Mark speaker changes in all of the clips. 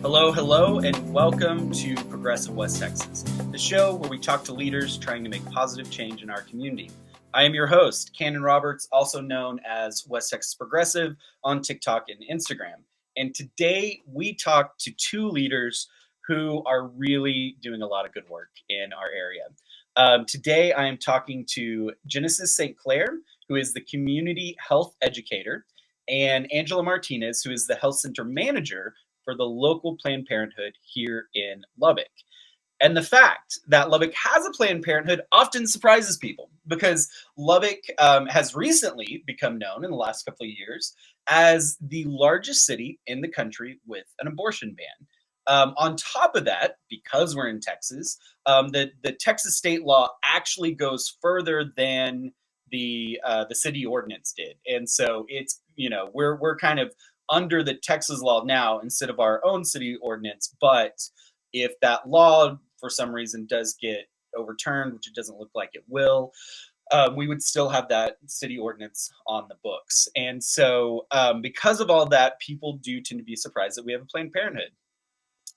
Speaker 1: Hello, hello, and welcome to Progressive West Texas, the show where we talk to leaders trying to make positive change in our community. I am your host, Cannon Roberts, also known as West Texas Progressive on TikTok and Instagram. And today we talk to two leaders who are really doing a lot of good work in our area. Today I am talking to Genisis St. Clair, who is the community health educator, and Angela Martinez, who is the health center manager for the local Planned Parenthood here in Lubbock. And the fact that Lubbock has a Planned Parenthood often surprises people because Lubbock has recently become known in the last couple of years as the largest city in the country with an abortion ban. On top of that, because we're in Texas, the Texas state law actually goes further than the city ordinance did, and so it's we're kind of under the Texas law now instead of our own city ordinance. But if that law for some reason does get overturned, which it doesn't look like it will, we would still have that city ordinance on the books. And so because of all that, people do tend to be surprised that we have a Planned Parenthood.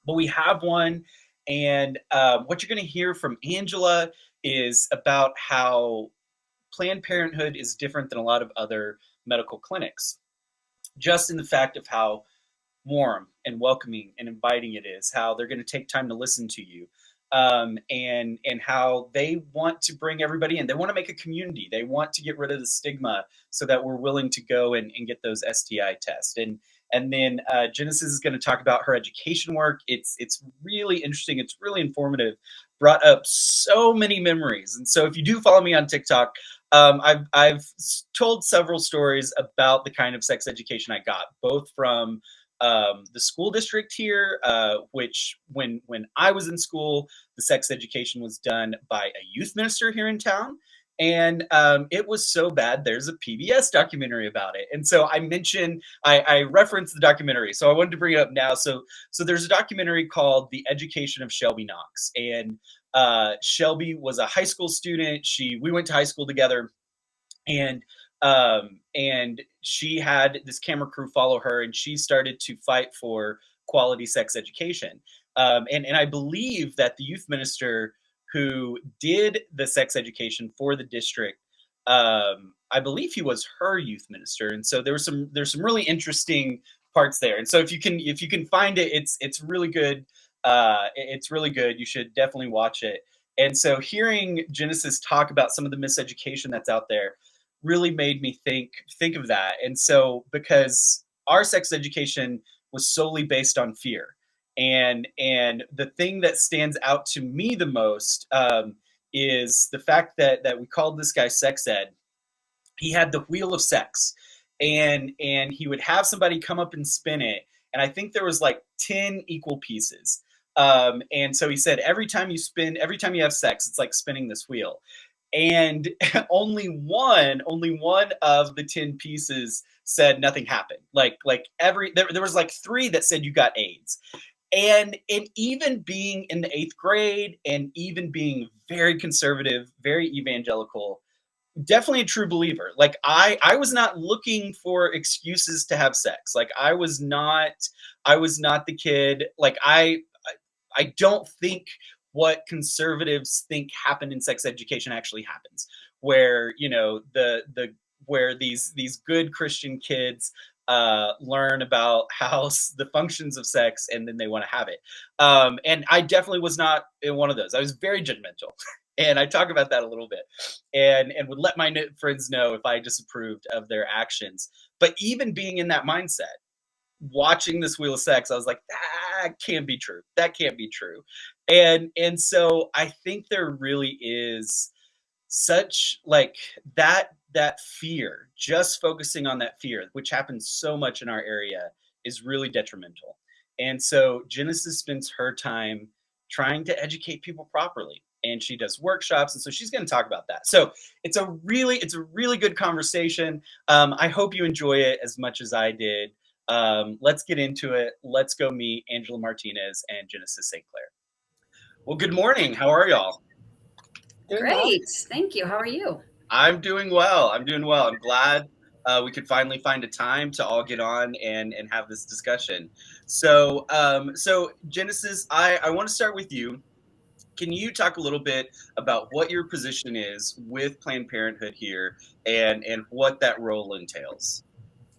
Speaker 1: But we have one, and what you're going to hear from Angela is about how Planned Parenthood is different than a lot of other medical clinics, just in the fact of how warm and welcoming and inviting it is, how they're going to take time to listen to you, and how they want to bring everybody in. They want to make a community. They want to get rid of the stigma so that we're willing to go and get those STI tests. And then Genesis is going to talk about her education work. It's really interesting. It's really informative. Brought up so many memories. And so if you do follow me on TikTok, I've told several stories about the kind of sex education I got, both from the school district here, which when I was in school, the sex education was done by a youth minister here in town. And it was so bad, there's a PBS documentary about it. And so I referenced the documentary, so I wanted to bring it up now. So there's a documentary called The Education of Shelby Knox. And Shelby was a high school student. We went to high school together. And she had this camera crew follow her, and she started to fight for quality sex education. And I believe that the youth minister who did the sex education for the district, I believe he was her youth minister. And so there's some really interesting parts there. And so if you can find it, it's really good. It's really good. You should definitely watch it. And so hearing Genesis talk about some of the miseducation that's out there really made me think of that. And so because our sex education was solely based on fear, and the thing that stands out to me the most is the fact that we called this guy sex ed. He had the wheel of sex, and he would have somebody come up and spin it, and I think there was like 10 equal pieces. And so he said, every time you have sex, it's like spinning this wheel. And only one of the 10 pieces said nothing happened. There was like 3 that said you got AIDS. And even being in the 8th grade and even being very conservative, very evangelical, definitely a true believer. Like I was not looking for excuses to have sex. Like I was not the kid. Like I don't think what conservatives think happened in sex education actually happens, where where these good Christian kids learn about how the functions of sex, and then they want to have it. And I definitely was not in one of those. I was very judgmental. And I talk about that a little bit, and would let my friends know if I disapproved of their actions. But even being in that mindset, watching this wheel of sex, I was like, that can't be true. That can't be true. And so I think there really is such like that fear, just focusing on that fear, which happens so much in our area, is really detrimental. And so Genesis spends her time trying to educate people properly, and she does workshops, and so she's going to talk about that. So it's a really good conversation. I hope you enjoy it as much as I did. Let's get into it. Let's go meet Angela Martinez and Genisis St. Clair. Well, good morning. How are y'all?
Speaker 2: Great. Thank you. How are you?
Speaker 1: I'm doing well. I'm glad we could finally find a time to all get on and have this discussion. So, so Genesis, I want to start with you. Can you talk a little bit about what your position is with Planned Parenthood here and what that role entails?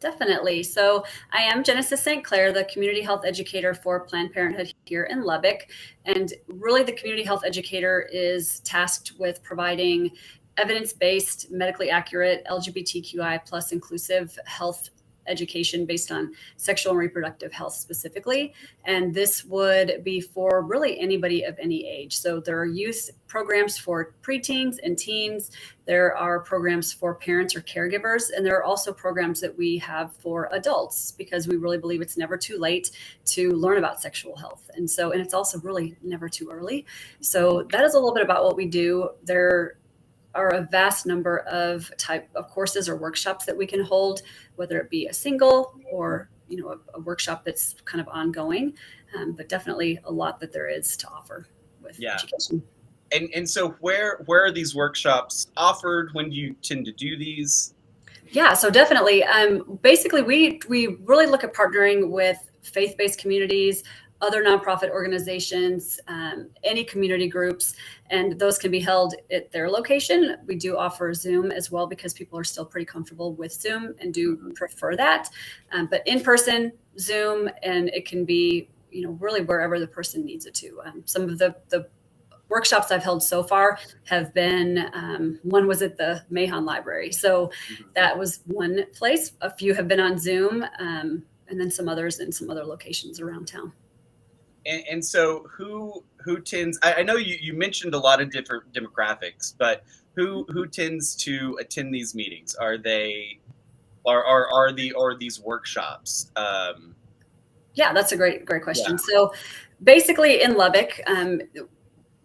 Speaker 2: Definitely. So I am Genesis St. Clair, the community health educator for Planned Parenthood here in Lubbock. And really, the community health educator is tasked with providing evidence-based, medically accurate, LGBTQI plus inclusive health education based on sexual and reproductive health specifically. And this would be for really anybody of any age. So there are youth programs for preteens and teens. There are programs for parents or caregivers, and there are also programs that we have for adults because we really believe it's never too late to learn about sexual health. And it's also really never too early. So that is a little bit about what we do. There are a vast number of type of courses or workshops that we can hold, whether it be a single or a workshop that's kind of ongoing, but definitely a lot that there is to offer with education.
Speaker 1: And so where are these workshops offered? When do you tend to do these?
Speaker 2: Yeah, so definitely. Basically, we really look at partnering with faith-based communities, other nonprofit organizations, any community groups, and those can be held at their location. We do offer Zoom as well because people are still pretty comfortable with Zoom and do prefer that. But in person, Zoom, and it can be really wherever the person needs it to. Some of the workshops I've held so far have been, one was at the Mahon Library. So that was one place. A few have been on Zoom, and then some others in some other locations around town.
Speaker 1: And so who tends, I know you mentioned a lot of different demographics, but who tends to attend these meetings? Are these workshops?
Speaker 2: Yeah, that's a great question. Yeah. So basically in Lubbock,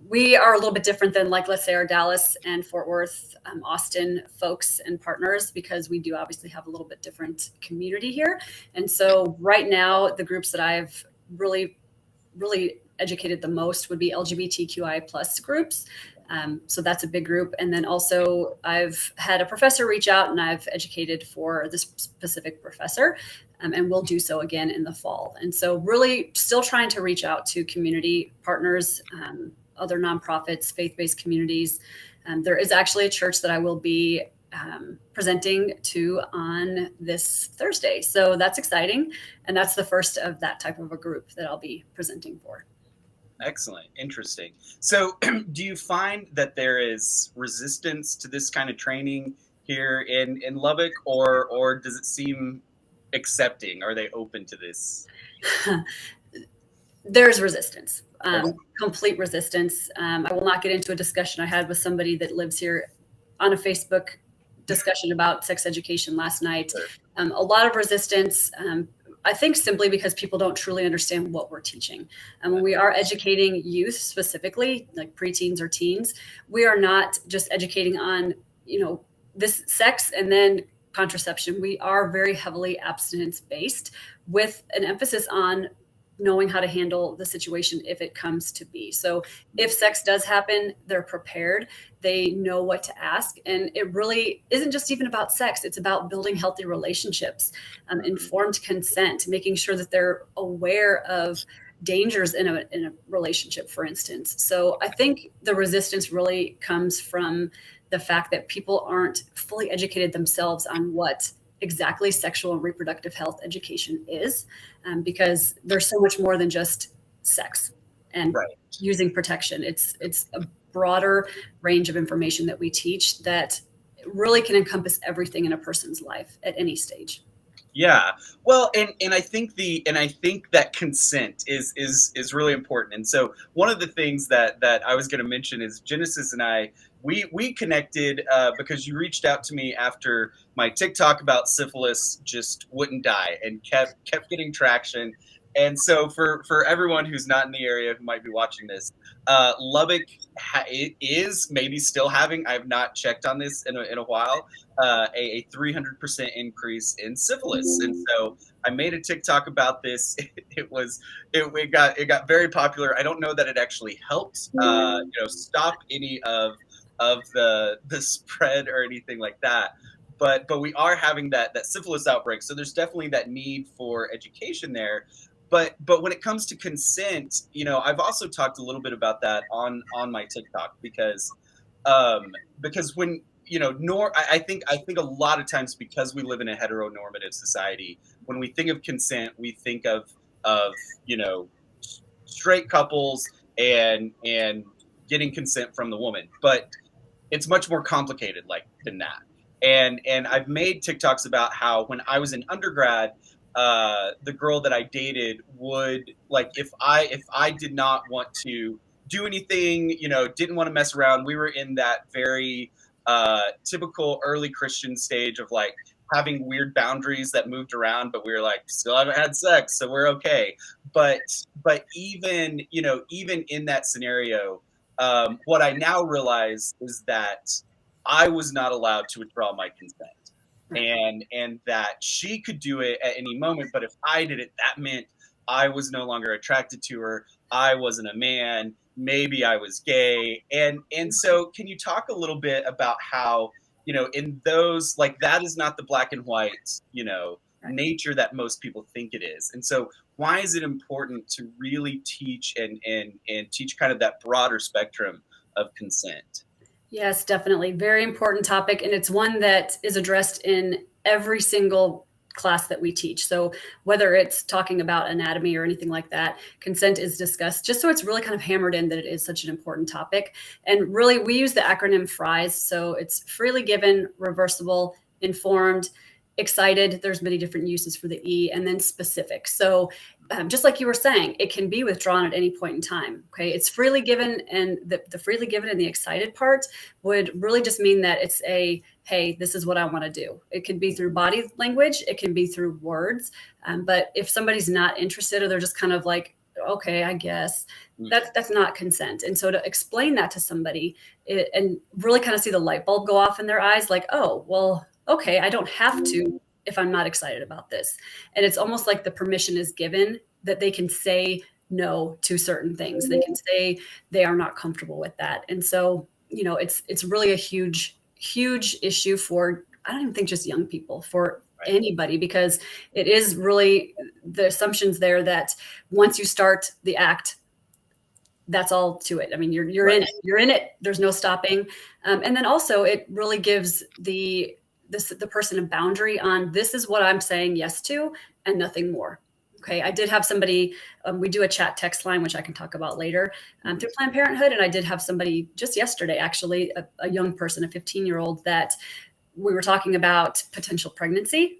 Speaker 2: we are a little bit different than, like, let's say our Dallas and Fort Worth, Austin folks and partners, because we do obviously have a little bit different community here. And so right now, the groups that I've really educated the most would be LGBTQI plus groups. So that's a big group. And then also I've had a professor reach out and I've educated for this specific professor, and we'll do so again in the fall. And so really still trying to reach out to community partners, other nonprofits, faith-based communities. There is actually a church that I will be presenting to on this Thursday. So that's exciting. And that's the first of that type of a group that I'll be presenting for.
Speaker 1: Excellent. Interesting. So do you find that there is resistance to this kind of training here in Lubbock, or does it seem accepting? Are they open to this?
Speaker 2: There's resistance, complete resistance. I will not get into a discussion I had with somebody that lives here on a Facebook discussion about sex education last night. A lot of resistance, I think simply because people don't truly understand what we're teaching. And when we are educating youth specifically, like preteens or teens, we are not just educating on, this sex and then contraception. We are very heavily abstinence-based with an emphasis on knowing how to handle the situation if it comes to be. So if sex does happen, they're prepared. They know what to ask. And it really isn't just even about sex. It's about building healthy relationships, informed consent, making sure that they're aware of dangers in a relationship, for instance. So I think the resistance really comes from the fact that people aren't fully educated themselves on what exactly sexual and reproductive health education is, because there's so much more than just sex and using protection. It's a broader range of information that we teach that really can encompass everything in a person's life at any stage.
Speaker 1: Yeah. Well, and I think that consent is really important. And so one of the things that I was going to mention is Genesis and I, we connected because you reached out to me after my TikTok about syphilis just wouldn't die and kept getting traction. And so for everyone who's not in the area who might be watching this, Lubbock is maybe still having, I've not checked on this in a while, a 300% increase in syphilis. And so I made a TikTok about this. It got very popular. I don't know that it actually helped stop any of the spread or anything like that. but we are having that syphilis outbreak. So there's definitely that need for education there. But when it comes to consent, I've also talked a little bit about that on my TikTok, because when I think a lot of times, because we live in a heteronormative society, when we think of consent, we think of you know straight couples and getting consent from the woman, but it's much more complicated like than that. And I've made TikToks about how when I was in undergrad, the girl that I dated would, like, if I did not want to do anything, didn't want to mess around. We were in that very typical early Christian stage of like having weird boundaries that moved around, but we were like, still haven't had sex, so we're okay. But even in that scenario, what I now realize is that I was not allowed to withdraw my consent, and that she could do it at any moment. But if I did it, that meant I was no longer attracted to her. I wasn't a man. Maybe I was gay. And so, can you talk a little bit about how, in those, like, that is not the black and white, nature that most people think it is. And so, why is it important to really teach and teach kind of that broader spectrum of consent?
Speaker 2: Yes, definitely. Very important topic. And it's one that is addressed in every single class that we teach. So whether it's talking about anatomy or anything like that, consent is discussed, just so it's really kind of hammered in that it is such an important topic. And really, we use the acronym FRIES. So it's freely given, reversible, informed, excited. There's many different uses for the E, and then specific. So just like you were saying, it can be withdrawn at any point in time. Okay, it's freely given, and the freely given and the excited part would really just mean that it's hey, this is what I want to do. It can be through body language, it can be through words, but if somebody's not interested, or they're just kind of like, okay, I guess, that's not consent. And so to explain that to somebody, and really kind of see the light bulb go off in their eyes, like, oh, well, okay, I don't have to if I'm not excited about this. And it's almost like the permission is given that they can say no to certain things. They can say they are not comfortable with that. And so, it's really a huge issue for, I don't even think just young people, for anybody, because it is really the assumptions there that once you start the act, that's all to it. I mean, you're in it. You're in it. There's no stopping. And then also, it really gives the person a boundary on, this is what I'm saying yes to, and nothing more. Okay, I did have somebody, we do a chat text line, which I can talk about later, through Planned Parenthood. And I did have somebody just yesterday, actually, a young person, a 15-year-old, that we were talking about potential pregnancy.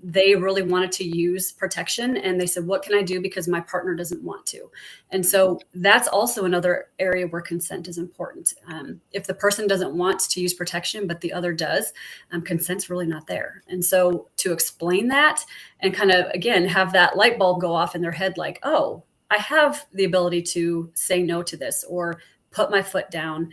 Speaker 2: They really wanted to use protection, and they said, what can I do because my partner doesn't want to? And so that's also another area where consent is important. If the person doesn't want to use protection, but the other does, consent's really not there. And so to explain that and kind of, again, have that light bulb go off in their head, like, oh, I have the ability to say no to this or put my foot down.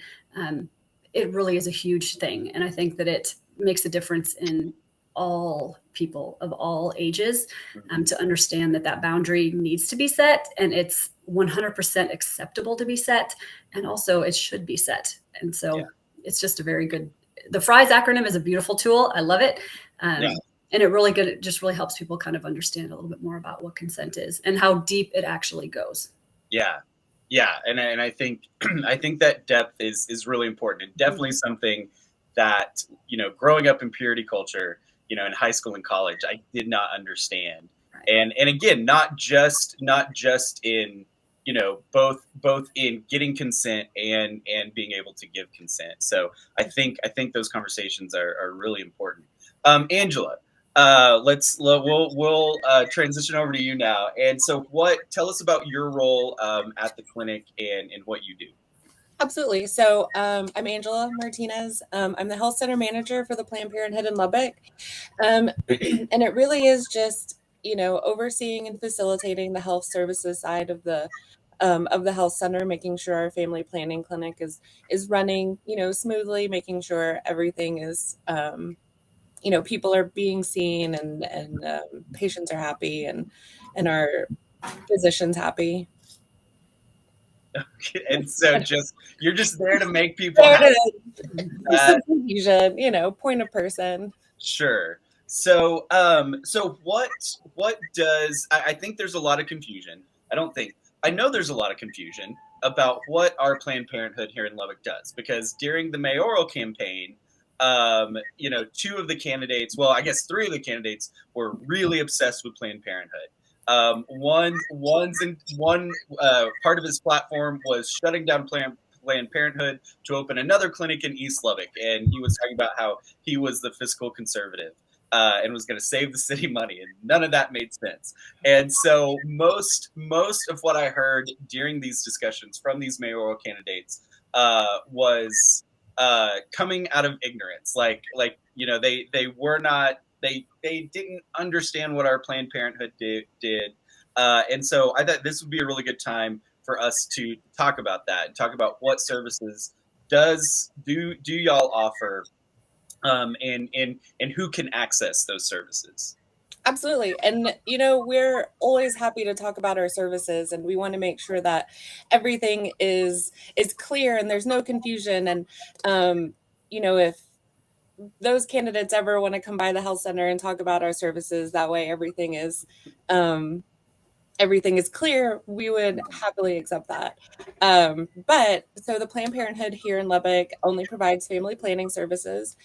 Speaker 2: It really is a huge thing. And I think that it makes a difference in all people of all ages, to understand that boundary needs to be set, and it's 100% acceptable to be set, and also it should be set. And so it's just a very good, the FRIES acronym is a beautiful tool. I love it. And it really good. It just really helps people kind of understand a little bit more about what consent is and how deep it actually goes.
Speaker 1: Yeah. And I think that depth is really important, and definitely something that, growing up in purity culture, in high school and college, I did not understand. And again, not just in, both in getting consent and being able to give consent. So I think those conversations are really important. Angela, we'll transition over to you now. And so tell us about your role at the clinic and what you do.
Speaker 3: Absolutely. So I'm Angela Martinez. I'm the health center manager for the Planned Parenthood in Lubbock. And it really is just, overseeing and facilitating the health services side of the health center, making sure our family planning clinic is running, smoothly, making sure everything is, people are being seen and patients are happy and our physicians happy.
Speaker 1: And so you're just there to make people happy.
Speaker 3: Some confusion, point of person.
Speaker 1: Sure. So, so what does I think there's a lot of confusion. I don't think I know there's a lot of confusion about what our Planned Parenthood here in Lubbock does because during the mayoral campaign, you know, two of the candidates, well, I guess three of the candidates were really obsessed with Planned Parenthood. One part of his platform was shutting down Planned Parenthood to open another clinic in East Lubbock, and he was talking about how he was the fiscal conservative and was going to save the city money, and none of that made sense. And so most of what I heard during these discussions from these mayoral candidates was coming out of ignorance, like you know they were not they didn't understand what our Planned Parenthood did. And so I thought this would be a really good time for us to talk about that and talk about what services do y'all offer, and who can access those services.
Speaker 3: Absolutely. And, you know, we're always happy to talk about our services, and we want to make sure that everything is clear and there's no confusion. And, you know, if those candidates ever want to come by the health center and talk about our services, that way everything is clear, we would happily accept that. But so the Planned Parenthood here in Lubbock only provides family planning services.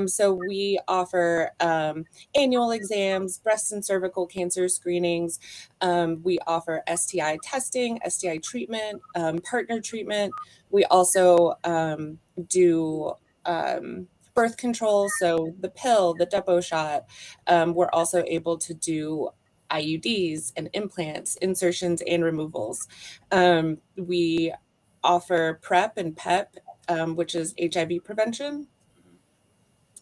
Speaker 3: So we offer annual exams, breast and cervical cancer screenings. We offer STI testing, STI treatment, partner treatment. We also do birth control, so the pill, the Depo shot. We're also able to do IUDs and implants, insertions and removals. We offer PrEP and PEP, which is HIV prevention.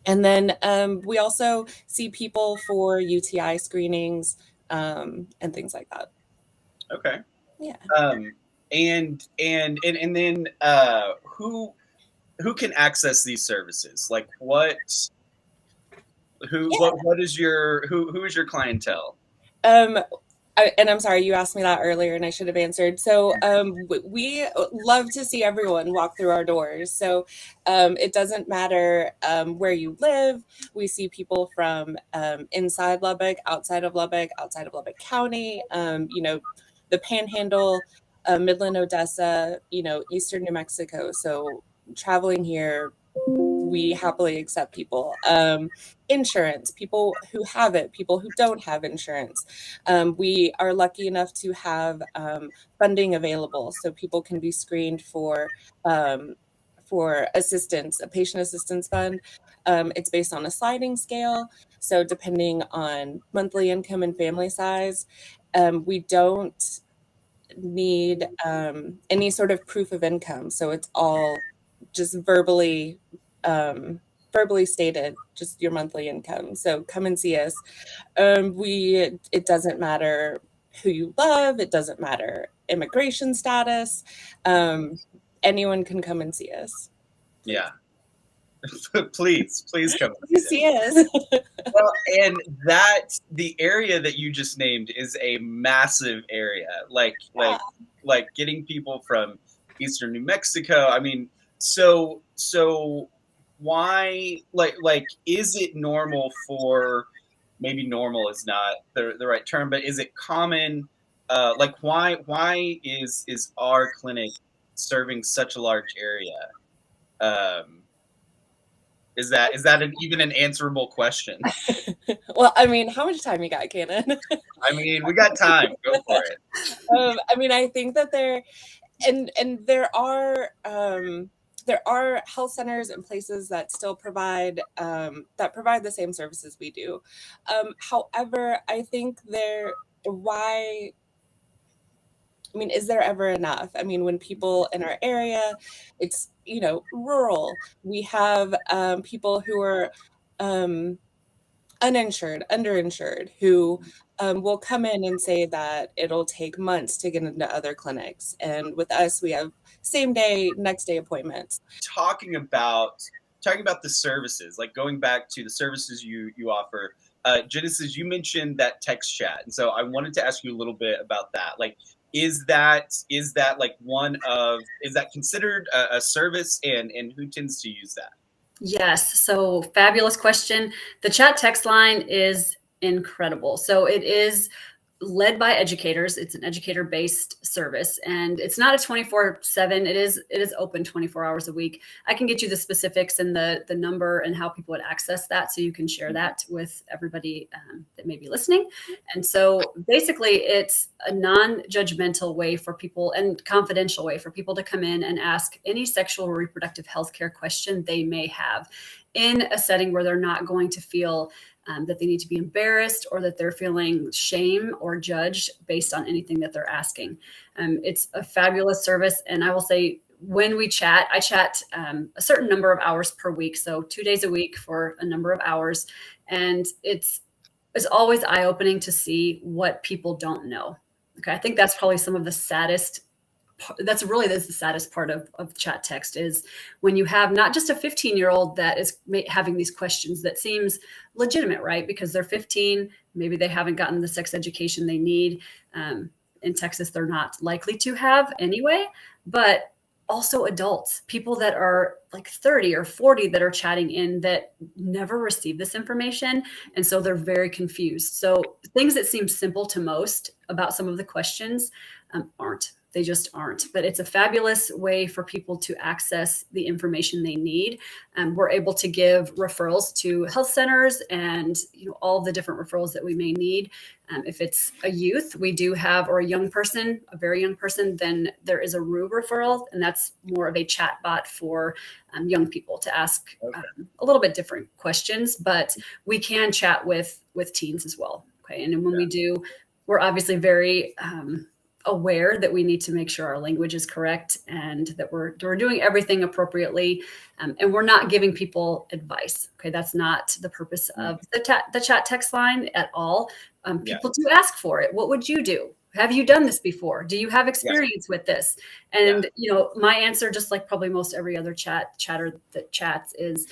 Speaker 3: And then we also see people for UTI screenings and things like that.
Speaker 1: Okay.
Speaker 3: Yeah.
Speaker 1: And then who can access these services? Like what what is your who is your clientele?
Speaker 3: And I'm sorry, you asked me that earlier and I should have answered. So we love to see everyone walk through our doors. So it doesn't matter where you live. We see people from inside Lubbock, outside of Lubbock County, you know, the Panhandle, Midland, Odessa, you know, Eastern New Mexico. So traveling here, we happily accept people. Insurance, people who have it, people who don't have insurance. We are lucky enough to have funding available, so people can be screened for assistance, a patient assistance fund. It's based on a sliding scale, so depending on monthly income and family size, we don't need any sort of proof of income. So it's all just verbally stated, just your monthly income. So come and see us. It doesn't matter who you love. It doesn't matter immigration status. Anyone can come and see us.
Speaker 1: Yeah. Please come
Speaker 3: see us.
Speaker 1: Well, and the area that you just named is a massive area. Like getting people from Eastern New Mexico. I mean, so why like is it normal for, maybe normal is not the right term, but is it common, like why is our clinic serving such a large area? Is that even an answerable question?
Speaker 3: Well, I mean, how much time you got, Cannon?
Speaker 1: I mean, we got time. Go for it.
Speaker 3: I mean, I think that there are health centers and places that still provide the same services we do. However, I think is there ever enough? I mean, when people in our area, it's, you know, rural. We have people who are uninsured, underinsured, who will come in and say that it'll take months to get into other clinics. And with us, we have same day, next day appointments.
Speaker 1: Talking about the services, like going back to the services you offer, Genesis, you mentioned that text chat, and so I wanted to ask you a little bit about that. Like, is that like is that considered a service, and who tends to use that?
Speaker 2: Yes. So fabulous question. The chat text line is incredible. So it is led by educators. It's an educator-based service, and it's not a 24/7. It is open 24 hours a week. I can get you the specifics and the number and how people would access that, so you can share that with everybody that may be listening. And so basically, it's a non-judgmental way for people and confidential way for people to come in and ask any sexual or reproductive health care question they may have in a setting where they're not going to feel that they need to be embarrassed or that they're feeling shame or judged based on anything that they're asking. It's a fabulous service. And I will say, when we chat, I chat a certain number of hours per week. So 2 days a week for a number of hours. And it's always eye-opening to see what people don't know. Okay. I think that's probably some of the saddest that's the saddest part of chat text is when you have not just a 15-year-old that is having these questions that seems legitimate, right? Because they're 15, maybe they haven't gotten the sex education they need. In Texas, they're not likely to have anyway, but also adults, people that are like 30 or 40 that are chatting in that never received this information. And so they're very confused. So things that seem simple to most about some of the questions aren't. They just aren't. But it's a fabulous way for people to access the information they need. We're able to give referrals to health centers and all the different referrals that we may need. If it's a youth, we do have, or a young person, a very young person, then there is a RU referral, and that's more of a chat bot for young people to ask a little bit different questions. But we can chat with teens as well. Okay, and when we do, we're obviously very aware that we need to make sure our language is correct and that we're doing everything appropriately, and we're not giving people advice. Okay, that's not the purpose of the chat text line at all. People do ask for it. What would you do? Have you done this before? Do you have experience with this? And my answer, just like probably most every other chatter that chats, is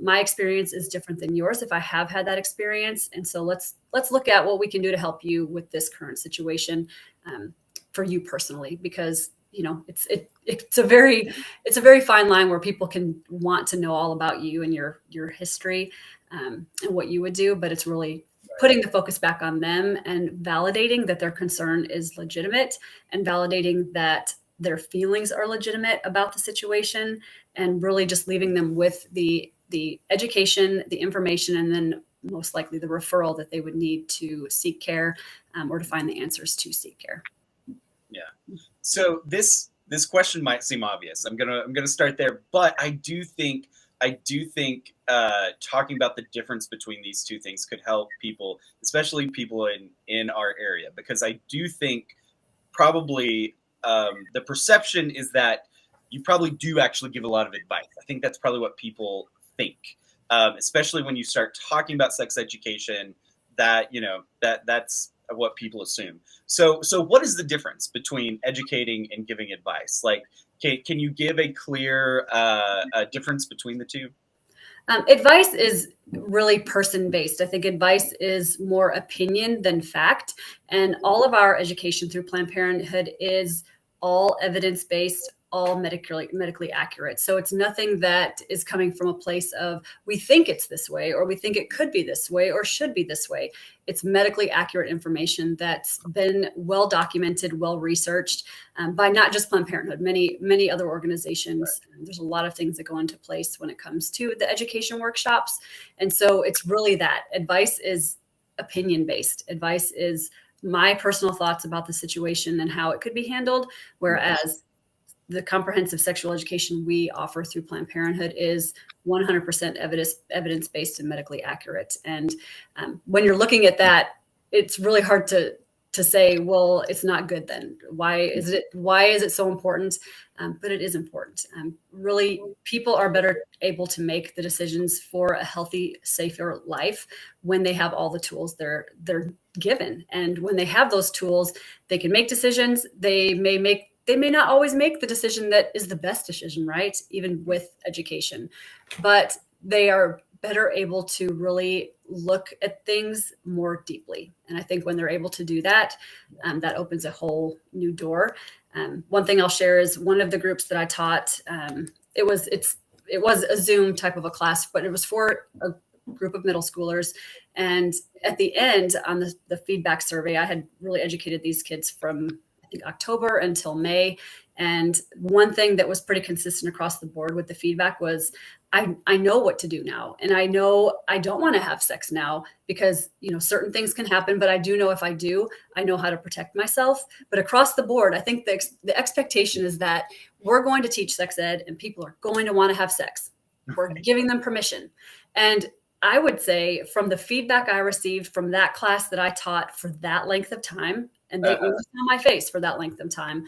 Speaker 2: my experience is different than yours if I have had that experience. And so let's look at what we can do to help you with this current situation for you personally, because it's a very fine line where people can want to know all about you and your history and what you would do, but it's really putting the focus back on them and validating that their concern is legitimate and validating that their feelings are legitimate about the situation, and really just leaving them with the education, the information, and then most likely the referral that they would need to seek care or to find the answers to seek care.
Speaker 1: Yeah. So this question might seem obvious. I'm gonna start there, but I do think talking about the difference between these two things could help people, especially people in our area, because I do think probably the perception is that you probably do actually give a lot of advice. I think that's probably what people think, especially when you start talking about sex education. That's what people assume. So what is the difference between educating and giving advice? Like, can you give a clear difference between the two?
Speaker 2: Advice is really person-based. I think advice is more opinion than fact. And all of our education through Planned Parenthood is all evidence-based, all medically accurate. So it's nothing that is coming from a place of we think it's this way, or we think it could be this way, or should be this way. It's medically accurate information that's been well documented, well researched by not just Planned Parenthood, many other organizations. There's a lot of things that go into place when it comes to the education workshops. And so it's really that advice is opinion-based. Advice is my personal thoughts about the situation and how it could be handled, whereas the comprehensive sexual education we offer through Planned Parenthood is 100% evidence-based and medically accurate. And when you're looking at that, it's really hard to say, well, it's not good then. Why is it so important? But it is important. Really, people are better able to make the decisions for a healthy, safer life when they have all the tools they're given. And when they have those tools, they can make decisions. They may not always make the decision that is the best decision, right? Even with education, but they are better able to really look at things more deeply. And I think when they're able to do that, that opens a whole new door. One thing I'll share is one of the groups that I taught, it's it was a Zoom type of a class, but it was for a group of middle schoolers. And at the end on the feedback survey, I had really educated these kids from, I think, October until May. And one thing that was pretty consistent across the board with the feedback was, I know what to do now. And I know I don't want to have sex now because, certain things can happen, but I do know if I do, I know how to protect myself. But across the board, I think the expectation is that we're going to teach sex ed and people are going to want to have sex. We're giving them permission. And I would say from the feedback I received from that class that I taught for that length of time, and they only saw my face for that length of time,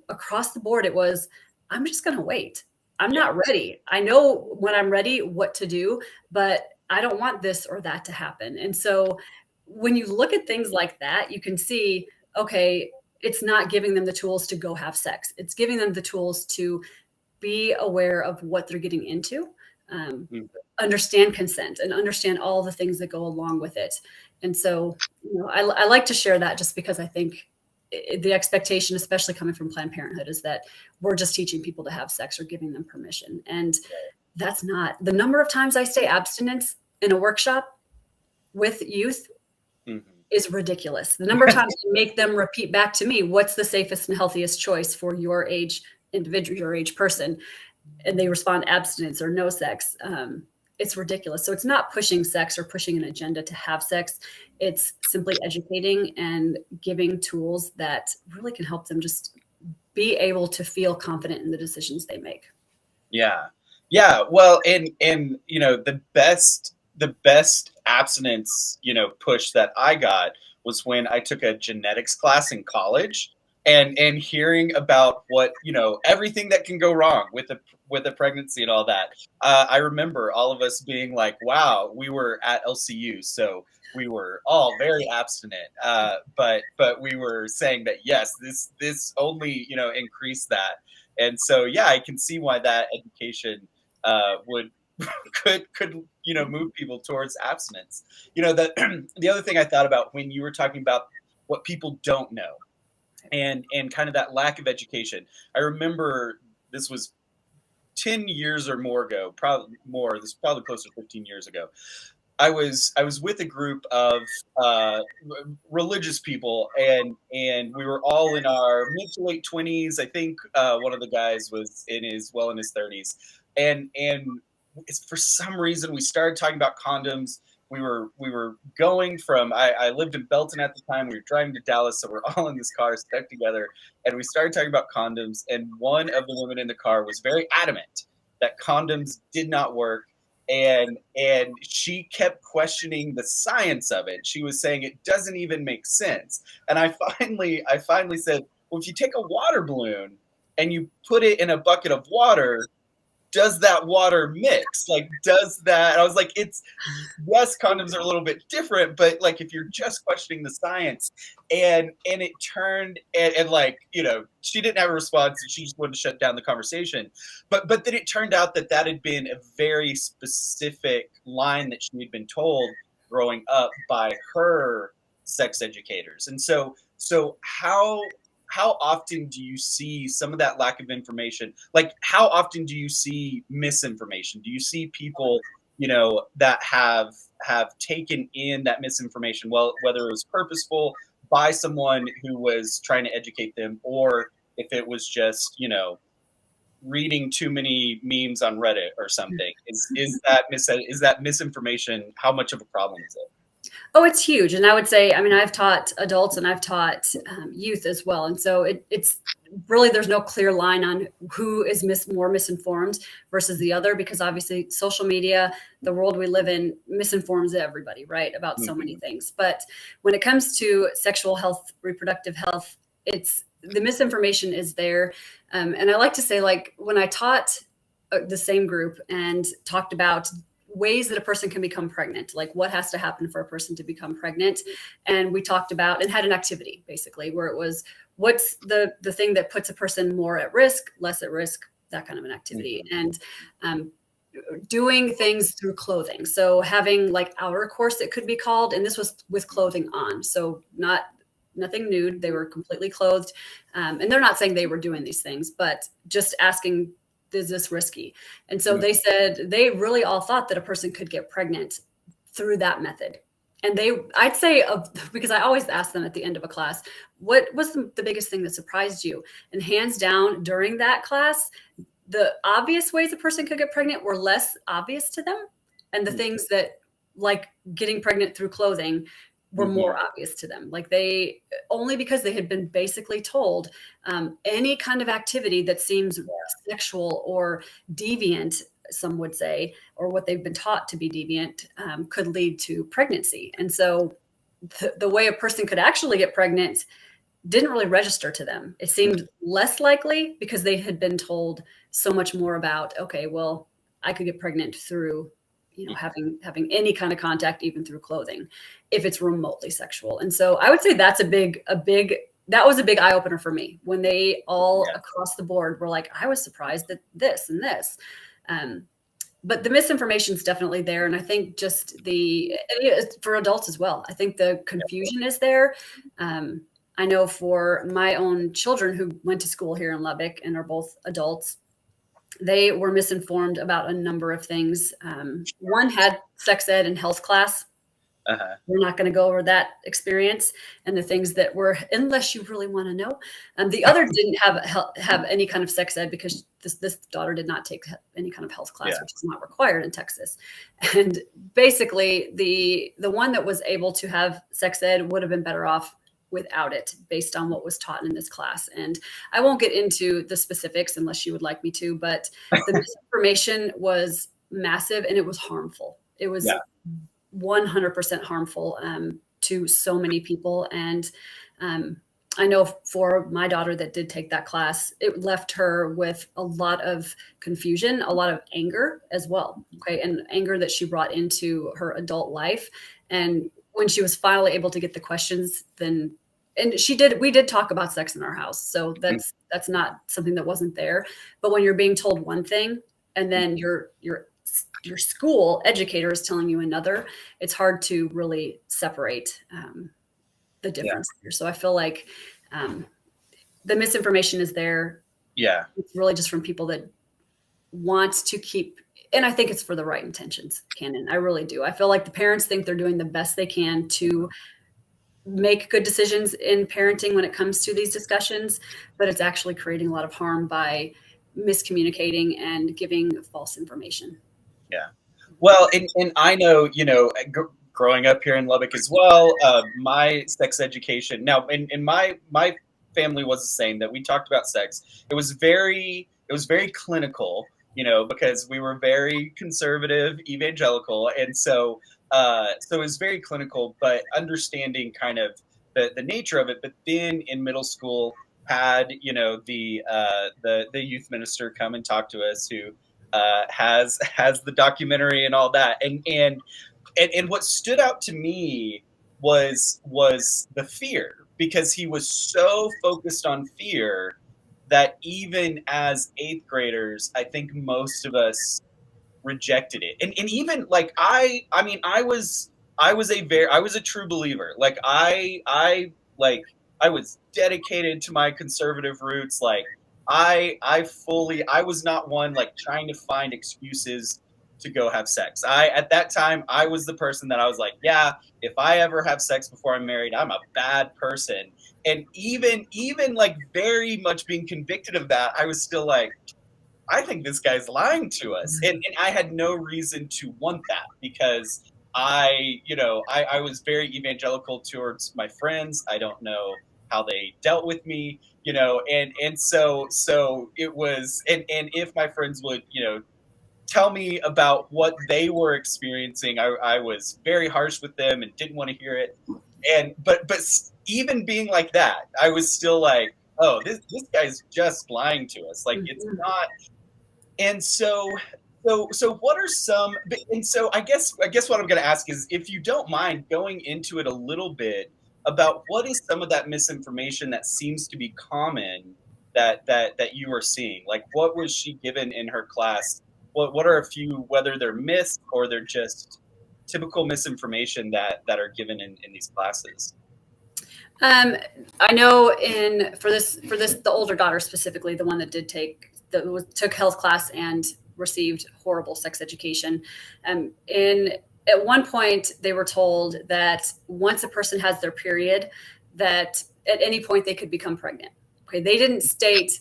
Speaker 2: across the board, it was, I'm just going to wait. I'm not ready. I know when I'm ready what to do, but I don't want this or that to happen. And so when you look at things like that, you can see, okay, it's not giving them the tools to go have sex. It's giving them the tools to be aware of what they're getting into, understand consent, and understand all the things that go along with it. And so, I like to share that just because I think the expectation, especially coming from Planned Parenthood, is that we're just teaching people to have sex or giving them permission. And that's not. The number of times I say abstinence in a workshop with youth is ridiculous. The number of times I make them repeat back to me, what's the safest and healthiest choice for your age individual, your age person? And they respond abstinence or no sex. It's ridiculous. So it's not pushing sex or pushing an agenda to have sex. It's simply educating and giving tools that really can help them just be able to feel confident in the decisions they make.
Speaker 1: Yeah. Well, and the best abstinence, push that I got was when I took a genetics class in college. And hearing about what, everything that can go wrong with a pregnancy and all that. I remember all of us being like, wow, we were at LCU, so we were all very abstinent. But we were saying that, yes, this only, increased that. And so, yeah, I can see why that education could move people towards abstinence. The other thing I thought about when you were talking about what people don't know, and kind of that lack of education. I remember this was 10 years or more ago, probably more. This is probably closer to 15 years ago. I was with a group of religious people, and we were all in our mid to late 20s. I think one of the guys was in his 30s, and for some reason we started talking about condoms. We were going from, I lived in Belton at the time. We were driving to Dallas, so we're all in this car stuck together. And we started talking about condoms. And one of the women in the car was very adamant that condoms did not work. And she kept questioning the science of it. She was saying it doesn't even make sense. And I finally said, well, if you take a water balloon and you put it in a bucket of water, does that water mix? Like, does that? And I was like, yes, condoms are a little bit different, but like if you're just questioning the science, and it turned and like, she didn't have a response and she just wanted to shut down the conversation. But then it turned out that had been a very specific line that she had been told growing up by her sex educators. And so how often do you see some of that lack of information? Like, how often do you see misinformation? Do you see people, that have taken in that misinformation, well, whether it was purposeful by someone who was trying to educate them, or if it was just, reading too many memes on Reddit or something? Is that misinformation? How much of a problem is it?
Speaker 2: Oh, it's huge. And I would say, I've taught adults and I've taught youth as well. And so it's really, there's no clear line on who is more misinformed versus the other, because obviously social media, the world we live in, misinforms everybody, right, about so many things. But when it comes to sexual health, reproductive health, the misinformation is there. And I like to say, like, when I taught the same group and talked about ways that a person can become pregnant, like what has to happen for a person to become pregnant. And we talked about and had an activity basically where it was, what's the thing that puts a person more at risk, less at risk, that kind of an activity. And doing things through clothing. So having like outer course, it could be called, and this was with clothing on. So nothing nude. They were completely clothed. And they're not saying they were doing these things, but just asking is this risky? And so they said they really all thought that a person could get pregnant through that method. And I'd say, because I always ask them at the end of a class, what was the biggest thing that surprised you? And hands down, during that class, the obvious ways a person could get pregnant were less obvious to them. And the things that, like getting pregnant through clothing, were more obvious to them. Like only because they had been basically told any kind of activity that seems sexual or deviant, some would say, or what they've been taught to be deviant, could lead to pregnancy. And so the way a person could actually get pregnant didn't really register to them. It seemed less likely because they had been told so much more about, okay, well, I could get pregnant through having any kind of contact, even through clothing, if it's remotely sexual. And so I would say that was a big eye opener for me when they all across the board were like, I was surprised at this and this. But the misinformation is definitely there. And I think just for adults as well, I think the confusion is there. I know for my own children who went to school here in Lubbock and are both adults, they were misinformed about a number of things. One had sex ed and health class. We're not going to go over that experience and the things that were, unless you really want to know. The other didn't have any kind of sex ed because this daughter did not take any kind of health class, which is not required in Texas. And basically, the one that was able to have sex ed would have been better off without it, based on what was taught in this class. And I won't get into the specifics unless you would like me to, but the misinformation was massive and it was harmful. It was 100% harmful to so many people. And I know for my daughter that did take that class, it left her with a lot of confusion, a lot of anger as well. Okay. And anger that she brought into her adult life. And when she was finally able to get the questions, we did talk about sex in our house. So that's not something that wasn't there. But when you're being told one thing and then your school educator is telling you another, it's hard to really separate the difference here. So I feel like the misinformation is there. Yeah. It's really just from people that want to keep, and I think it's for the right intentions, Cannon. I really do. I feel like the parents think they're doing the best they can to make good decisions in parenting when it comes to these discussions, but it's actually creating a lot of harm by miscommunicating and giving false information.
Speaker 1: Yeah. Well, and I know, growing up here in Lubbock as well, my sex education, now in my family was the same, that we talked about sex. It was very clinical, because we were very conservative, evangelical. And so it was very clinical, but understanding kind of the nature of it. But then in middle school had, the youth minister come and talk to us who has the documentary and all that. And what stood out to me was the fear, because he was so focused on fear that even as 8th graders, I think most of us rejected it. And even like I was a true believer. Like I was dedicated to my conservative roots. Like I was not one like trying to find excuses to go have sex. At that time, I was the person that I was like, yeah, if I ever have sex before I'm married, I'm a bad person. And even like very much being convicted of that, I was still like, I think this guy's lying to us. And I had no reason to want that, because I was very evangelical towards my friends. I don't know how they dealt with me, and so it was, and if my friends would, tell me about what they were experiencing, I was very harsh with them and didn't want to hear it. And but even being like that, I was still like, oh, this guy's just lying to us. Like, it's not. And so what are some, and so I guess what I'm going to ask is, if you don't mind going into it a little bit about what is some of that misinformation that seems to be common that you are seeing. Like, what was she given in her class? What are a few, whether they're myths or they're just typical misinformation that are given in these classes?
Speaker 2: I know for this, the older daughter specifically, the one that did take took health class and received horrible sex education. At one point, they were told that once a person has their period, that at any point they could become pregnant. Okay, they didn't state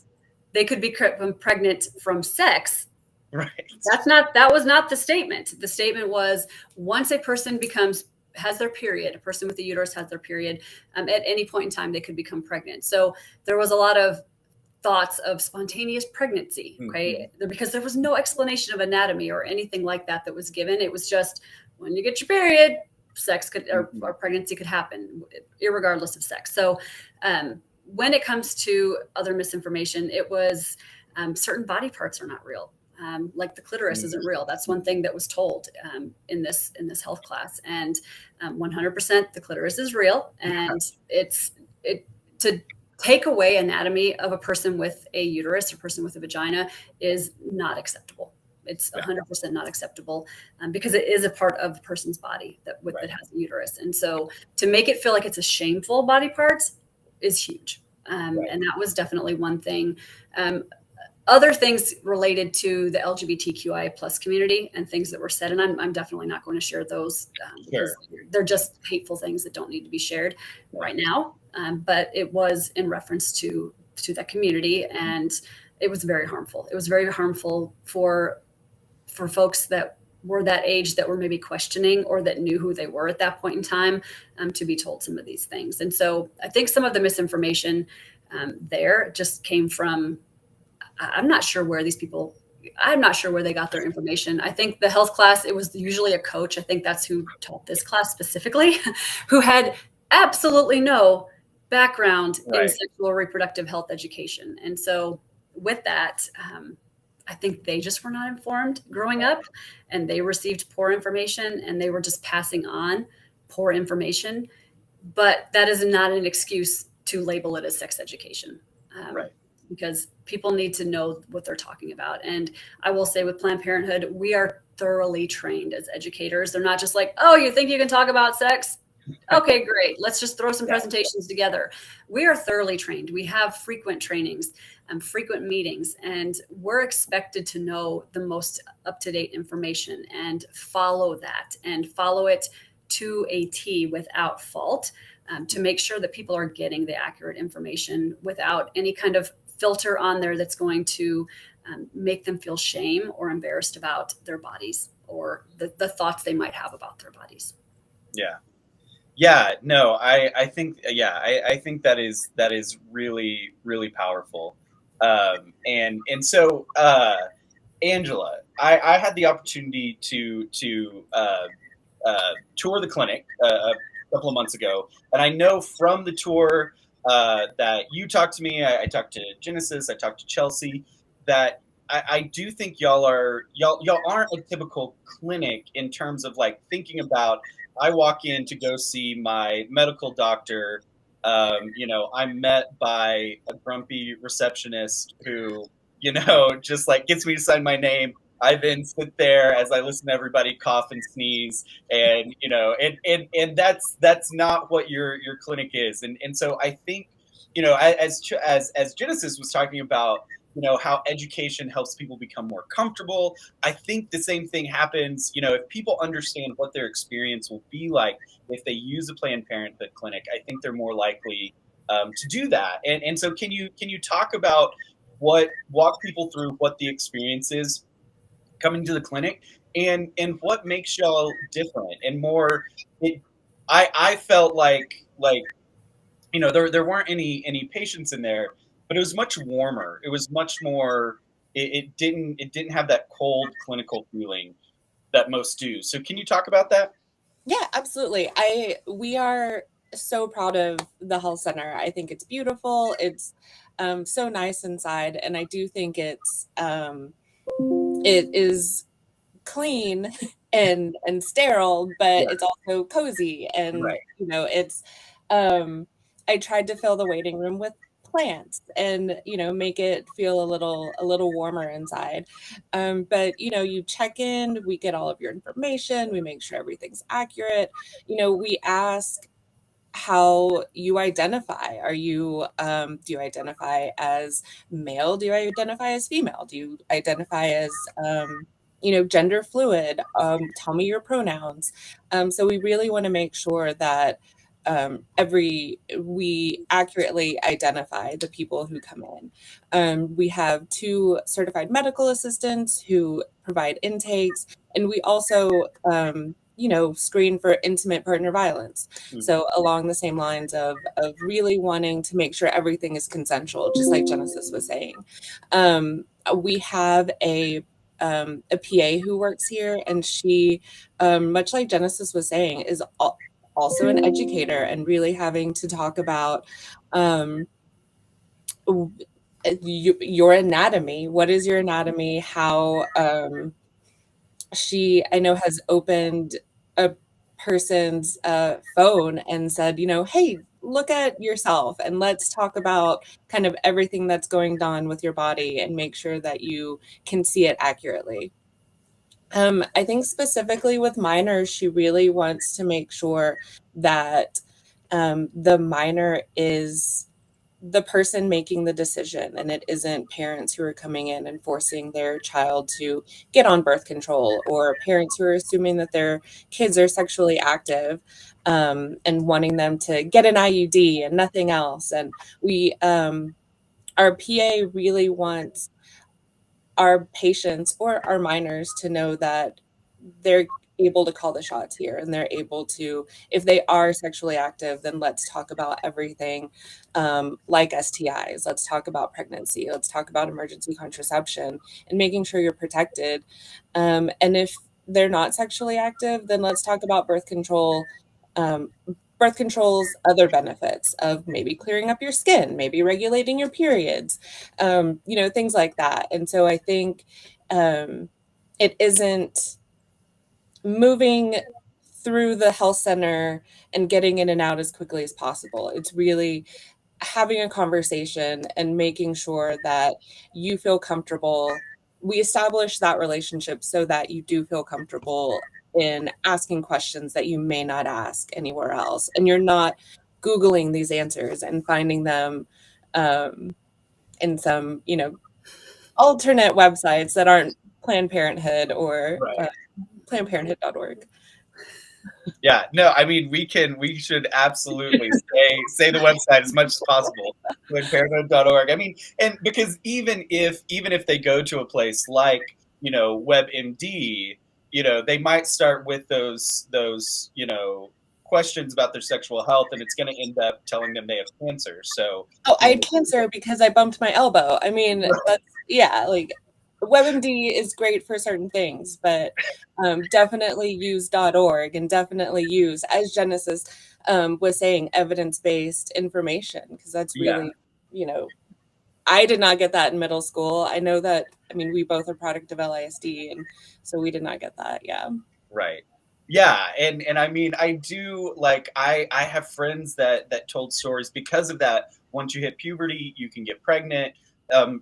Speaker 2: they could become pregnant from sex.
Speaker 1: Right.
Speaker 2: That was not the statement. The statement was once a person has their period, a person with a uterus has their period, at any point in time they could become pregnant. So there was a lot of thoughts of spontaneous pregnancy, okay, because there was no explanation of anatomy or anything like that was given. It was just when you get your period, sex could or pregnancy could happen, irregardless of sex. So when it comes to other misinformation, it was certain body parts are not real. Like the clitoris isn't real. That's one thing that was told in this health class, and 100% the clitoris is real, and to take away anatomy of a person with a uterus or person with a vagina is not acceptable. It's 100% not acceptable because it is a part of the person's body that has a uterus, and so to make it feel like it's a shameful body part is huge, and that was definitely one thing. Other things related to the LGBTQIA plus community and things that were said, and I'm definitely not going to share those because they're just hateful things that don't need to be shared right now. But it was in reference to that community, and it was very harmful. It was very harmful for folks that were that age that were maybe questioning or that knew who they were at that point in time to be told some of these things. And so I think some of the misinformation there just came from. I'm not sure where they got their information. I think the health class, it was usually a coach. I think that's who taught this class specifically, who had absolutely no background in sexual reproductive health education. And so with that, I think they just were not informed growing up, and they received poor information, and they were just passing on poor information. But that is not an excuse to label it as sex education. Because people need to know what they're talking about. And I will say with Planned Parenthood, we are thoroughly trained as educators. They're not just like, oh, you think you can talk about sex? Okay, great. Let's just throw some presentations together. We are thoroughly trained. We have frequent trainings and frequent meetings, and we're expected to know the most up-to-date information and follow that and follow it to a T without fault to make sure that people are getting the accurate information without any kind of filter on there that's going to make them feel shame or embarrassed about their bodies or the thoughts they might have about their bodies.
Speaker 1: No, I think that is really, really powerful. And so Angela, I had the opportunity to tour the clinic a couple of months ago, and I know from the tour that you talked to me, I talked to Genesis, I talked to Chelsea, that I do think y'all aren't a typical clinic in terms of like thinking about, I walk in to go see my medical doctor, I'm met by a grumpy receptionist who, just like gets me to sign my name. I then sit there as I listen to everybody cough and sneeze, and and that's not what your clinic is. And so I think, as Genesis was talking about, how education helps people become more comfortable. I think the same thing happens, if people understand what their experience will be like if they use a Planned Parenthood clinic. I think they're more likely to do that. And so can you talk about walk people through what the experience is coming to the clinic and what makes y'all different and more? I felt like there weren't any patients in there, but it was much warmer. It was much more. It didn't have that cold clinical feeling that most do. So can you talk about that?
Speaker 3: Yeah, absolutely. We are so proud of the health center. I think it's beautiful. It's so nice inside, and I do think it is clean and sterile, but it's also cozy, and it's I tried to fill the waiting room with plants and make it feel a little warmer inside, but you check in, we get all of your information, we make sure everything's accurate, we ask how you identify. Are you, do you identify as male? Do you identify as female? Do you identify as, gender fluid? Tell me your pronouns. So we really want to make sure that we accurately identify the people who come in. We have 2 certified medical assistants who provide intakes, and we also, screen for intimate partner violence. So along the same lines of really wanting to make sure everything is consensual, just like Genesis was saying. We have a PA who works here, and she, much like Genesis was saying, is also an educator and really having to talk about your anatomy. What is your anatomy? How she, I know, has opened a person's phone and said, hey, look at yourself and let's talk about kind of everything that's going on with your body and make sure that you can see it accurately. I think specifically with minors, she really wants to make sure that the minor is the person making the decision, and it isn't parents who are coming in and forcing their child to get on birth control, or parents who are assuming that their kids are sexually active, and wanting them to get an IUD and nothing else. And our PA really wants our patients or our minors to know that they're able to call the shots here, and they're able to, if they are sexually active, then let's talk about everything, like STIs. Let's talk about pregnancy. Let's talk about emergency contraception and making sure you're protected. And if they're not sexually active, then let's talk about birth control. Birth control's other benefits of maybe clearing up your skin, maybe regulating your periods, things like that. And so I think it isn't moving through the health center and getting in and out as quickly as possible. It's really having a conversation and making sure that you feel comfortable. We establish that relationship so that you do feel comfortable in asking questions that you may not ask anywhere else. And you're not Googling these answers and finding them in some, alternate websites that aren't Planned Parenthood or
Speaker 1: Right.
Speaker 3: PlannedParenthood.org.
Speaker 1: Yeah, no, I mean, we should absolutely say the website as much as possible, plannedparenthood.org. I mean, and because even if they go to a place like, WebMD, they might start with those questions about their sexual health, and it's going to end up telling them they have cancer. So,
Speaker 3: Oh, I had cancer because I bumped my elbow. I mean, like WebMD is great for certain things, but definitely use .org, and definitely use, as Genesis was saying, evidence-based information, because that's really, I did not get that in middle school. I know that, we both are product of LISD, and so we did not get that. Yeah.
Speaker 1: Right. Yeah, and I mean, I do, like, I have friends that told stories because of that. Once you hit puberty, you can get pregnant.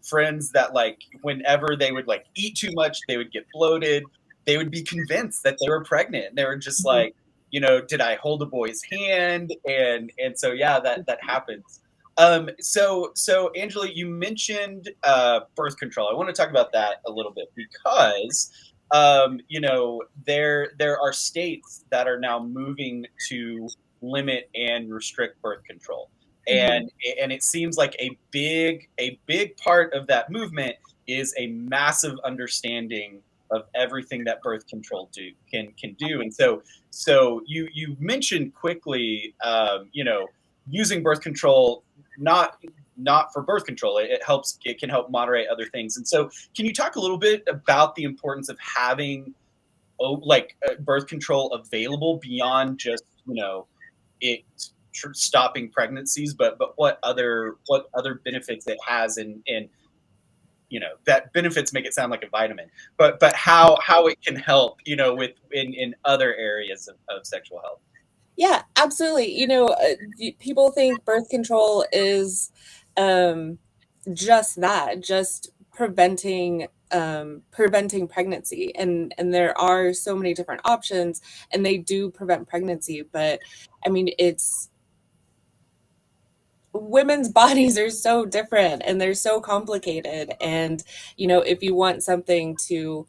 Speaker 1: Friends that, like, whenever they would, like, eat too much, they would get bloated. They would be convinced that they were pregnant. They were just like, did I hold a boy's hand? And so yeah, that happens. So Angela, you mentioned birth control. I want to talk about that a little bit because there are states that are now moving to limit and restrict birth control. And it seems like a big part of that movement is a massive understanding of everything that birth control can do. And so you mentioned quickly, using birth control not for birth control. It can help moderate other things. And so can you talk a little bit about the importance of having birth control available beyond just it stopping pregnancies, but what other benefits it has, and that benefits make it sound like a vitamin, but how it can help with in other areas of sexual health.
Speaker 3: Yeah, absolutely. People think birth control is just that, just preventing pregnancy, and there are so many different options, and they do prevent pregnancy. But it's women's bodies are so different and they're so complicated. And, if you want something to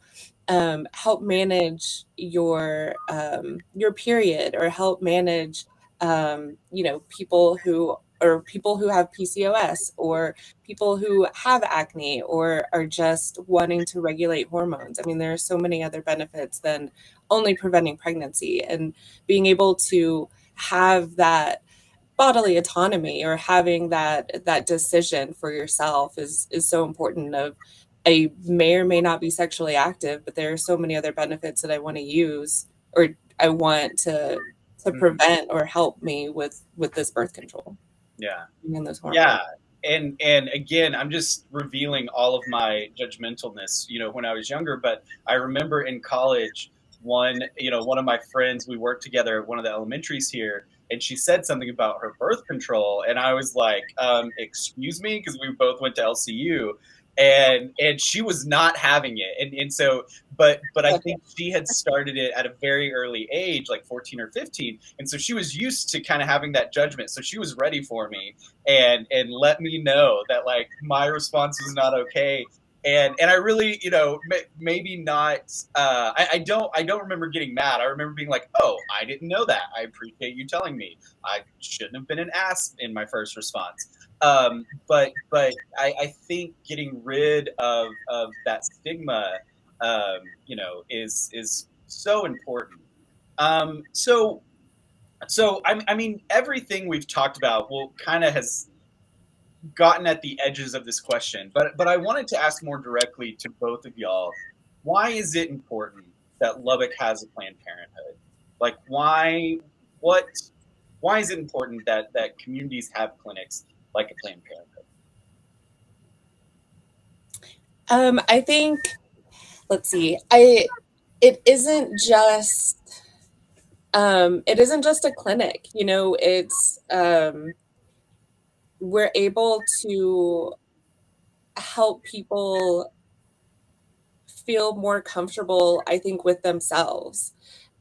Speaker 3: help manage your period, or help manage, people who have PCOS, or people who have acne, or are just wanting to regulate hormones. I mean, there are so many other benefits than only preventing pregnancy, and being able to have that bodily autonomy, or having that decision for yourself is so important. I may or may not be sexually active, but there are so many other benefits that I want to use, or I want to prevent or help me with this birth control.
Speaker 1: Yeah.
Speaker 3: And those hormones.
Speaker 1: Yeah. And again, I'm just revealing all of my judgmentalness, when I was younger. But I remember in college, one of my friends, we worked together at one of the elementaries here, and she said something about her birth control, and I was like, excuse me, because we both went to LCU, and she was not having it, and so but I think she had started it at a very early age, like 14 or 15, and so she was used to kind of having that judgment, so she was ready for me and let me know that, like, my response was not okay. And I really, maybe not. I don't remember getting mad. I remember being like, "Oh, I didn't know that. I appreciate you telling me. I shouldn't have been an ass in my first response." But I think getting rid of that stigma, is so important. So I mean, everything we've talked about kind of has gotten at the edges of this question, but I wanted to ask more directly to both of y'all. Why is it important that Lubbock has a Planned Parenthood? Like, why is it important that communities have clinics like a Planned Parenthood?
Speaker 3: I think, let's see, it isn't just a clinic, it's we're able to help people feel more comfortable, I think, with themselves.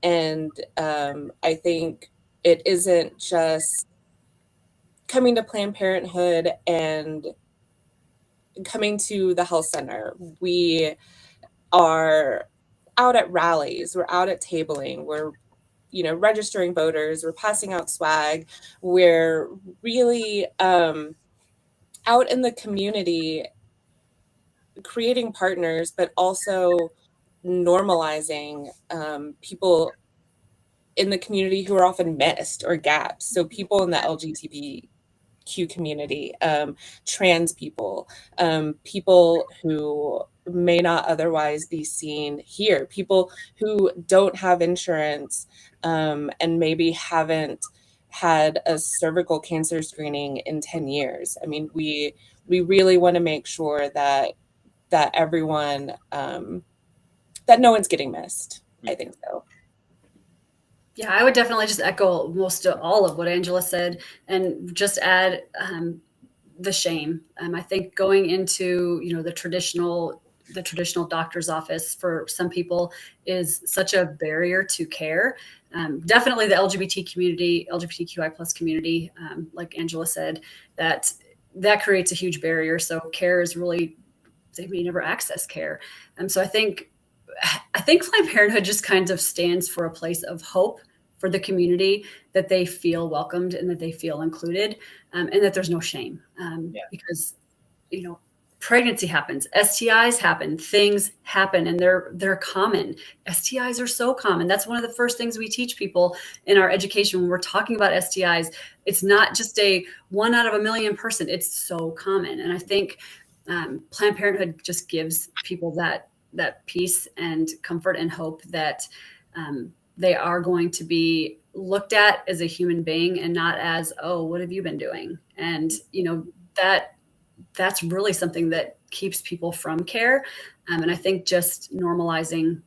Speaker 3: And I think it isn't just coming to Planned Parenthood and coming to the health center. We are out at rallies, we're out at tabling, we're registering voters, we're passing out swag, we're really out in the community creating partners, but also normalizing people in the community who are often missed or gaps. So people in the LGBTQ community, trans people, people who may not otherwise be seen here, people who don't have insurance, and maybe haven't had a cervical cancer screening in 10 years. I mean, we really want to make sure that everyone, that no one's getting missed. I think so.
Speaker 2: Yeah, I would definitely just echo most of all of what Angela said, and just add the shame. I think going into the traditional doctor's office for some people is such a barrier to care. Definitely the LGBTQI plus community, like Angela said, that creates a huge barrier. So care is really, they may never access care. So I think Planned Parenthood just kind of stands for a place of hope for the community, that they feel welcomed and that they feel included, and that there's no shame, because pregnancy happens, STIs happen, things happen, and they're common. STIs are so common. That's one of the first things we teach people in our education when we're talking about STIs. It's not just a 1 out of a million person. It's so common, and I think Planned Parenthood just gives people that peace and comfort and hope that they are going to be looked at as a human being and not as, oh, what have you been doing? And that's really something that keeps people from care. And I think just normalizing,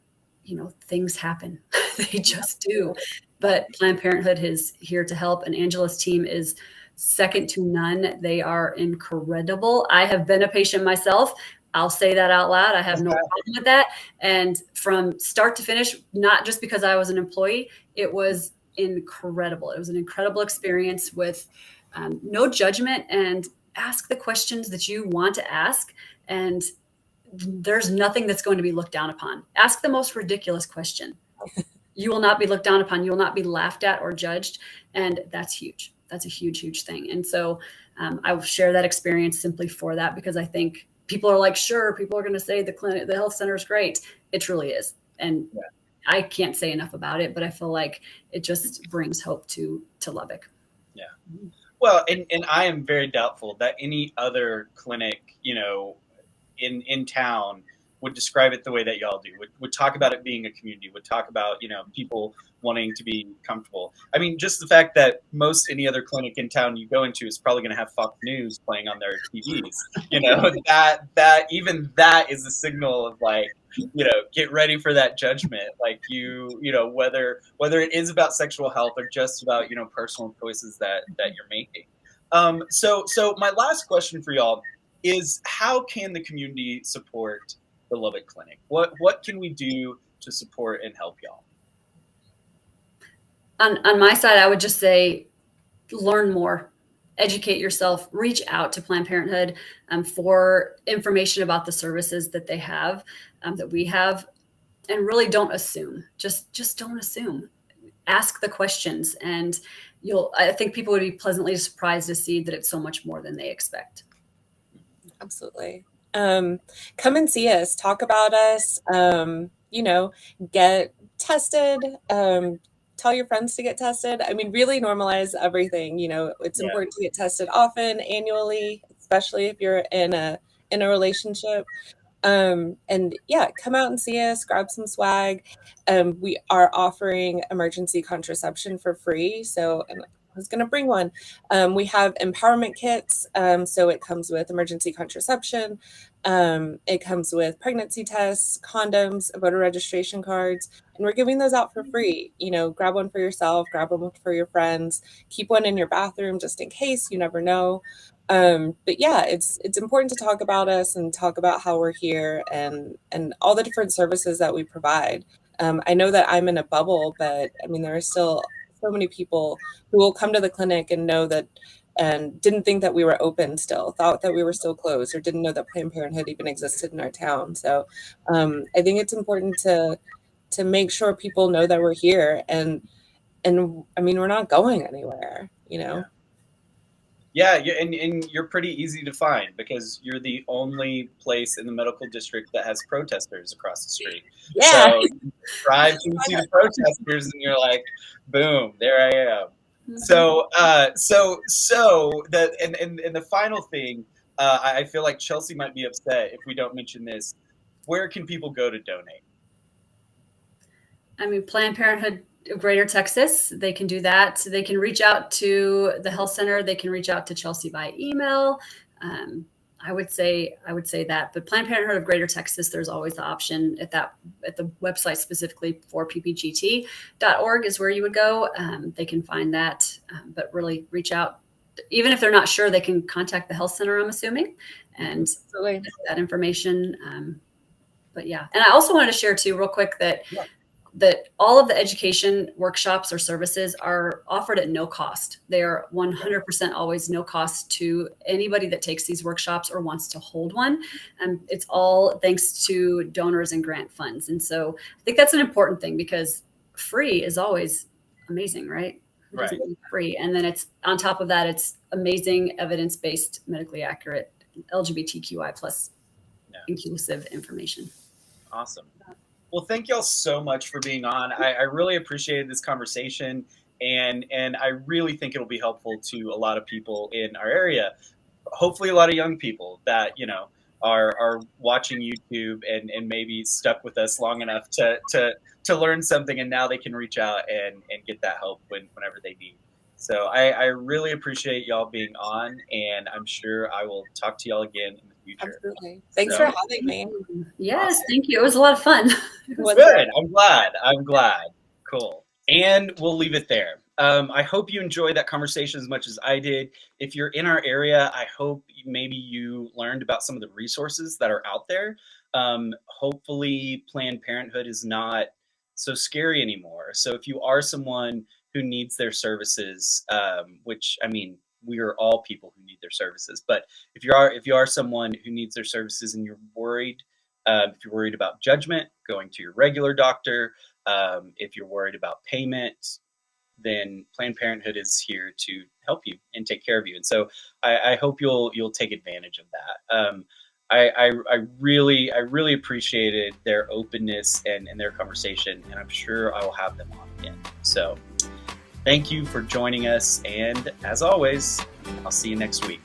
Speaker 2: things happen. They just do. But Planned Parenthood is here to help, and Angela's team is second to none. They are incredible. I have been a patient myself. I'll say that out loud. I have no problem with that. And from start to finish, not just because I was an employee, it was incredible. It was an incredible experience with no judgment, and ask the questions that you want to ask. And there's nothing that's going to be looked down upon. Ask the most ridiculous question. You will not be looked down upon. You will not be laughed at or judged. And that's huge. That's a huge, huge thing. And so I will share that experience simply for that, because I think people are like, sure, people are going to say the health center is great. It truly is. And I can't say enough about it, but I feel like it just brings hope to Lubbock.
Speaker 1: Yeah. Well, and I am very doubtful that any other clinic, you know, in town would describe it the way that y'all do, would talk about it being a community, would talk about, you know, people wanting to be comfortable. I mean, just the fact that most any other clinic in town you go into is probably going to have Fox News playing on their TVs, you know, that even that is a signal of like, you know, get ready for that judgment. Like you know, whether it is about sexual health or just about, you know, personal choices that you're making. So my last question for y'all is, how can the community support the Lubbock Clinic? What can we do to support and help y'all?
Speaker 2: On my side, I would just say, learn more, educate yourself, reach out to Planned Parenthood for information about the services that they have, that we have, and really don't assume. Just don't assume. Ask the questions, and I think people would be pleasantly surprised to see that it's so much more than they expect.
Speaker 3: Absolutely. Come and see us, talk about us, you know, get tested, tell your friends to get tested. I mean, really normalize everything. You know, it's important to get tested often, annually, especially if you're in a relationship. And yeah, come out and see us, grab some swag. We are offering emergency contraception for free. So I was going to bring one. We have empowerment kits. So it comes with emergency contraception. It comes with pregnancy tests, condoms, voter registration cards, and we're giving those out for free. You know, grab one for yourself, grab one for your friends, keep one in your bathroom just in case, you never know. But yeah, it's important to talk about us and talk about how we're here and all the different services that we provide. I know that I'm in a bubble, but I mean, there are still so many people who will come to the clinic and know that, and didn't think that we were open still, thought that we were still closed, or didn't know that Planned Parenthood even existed in our town. So I think it's important to make sure people know that we're here, and I mean, we're not going anywhere, you know?
Speaker 1: Yeah, and you're pretty easy to find because you're the only place in the medical district that has protesters across the street.
Speaker 3: Yeah.
Speaker 1: So you drive to see the protesters and you're like, boom, there I am. So that and the final thing, I feel like Chelsea might be upset if we don't mention this. Where can people go to donate?
Speaker 2: I mean, Planned Parenthood of Greater Texas, they can do that. They can reach out to the health center. They can reach out to Chelsea by email. I would say that, but Planned Parenthood of Greater Texas, there's always the option at the website specifically for ppgt.org is where you would go. They can find that, but really reach out. Even if they're not sure, they can contact the health center, I'm assuming, and get that information. But yeah, and I also wanted to share too, real quick, that all of the education workshops or services are offered at no cost. They are 100% always no cost to anybody that takes these workshops or wants to hold one. It's all thanks to donors and grant funds. And so I think that's an important thing, because free is always amazing, right?
Speaker 1: Right.
Speaker 2: Free. And then it's on top of that, it's amazing, evidence-based, medically accurate, LGBTQI plus inclusive information.
Speaker 1: Awesome. Well, thank y'all so much for being on. I really appreciated this conversation, and I really think it'll be helpful to a lot of people in our area. Hopefully a lot of young people that, you know, are watching YouTube and maybe stuck with us long enough to learn something, and now they can reach out and get that help whenever they need. So I really appreciate y'all being on, and I'm sure I will talk to y'all again in the future.
Speaker 3: Absolutely. Thanks for having me.
Speaker 2: Yes, awesome. Thank you. It was a lot of fun.
Speaker 1: Good. I'm glad. Cool. And we'll leave it there. I hope you enjoyed that conversation as much as I did. If you're in our area, I hope maybe you learned about some of the resources that are out there. Hopefully Planned Parenthood is not so scary anymore. So if you are someone who needs their services, which, I mean, we are all people who need their services. But if you are someone who needs their services and you're worried, if you're worried about judgment, going to your regular doctor, if you're worried about payment, then Planned Parenthood is here to help you and take care of you. And so I hope you'll take advantage of that. I really appreciated their openness and their conversation, and I'm sure I will have them on again. So thank you for joining us, and as always, I'll see you next week.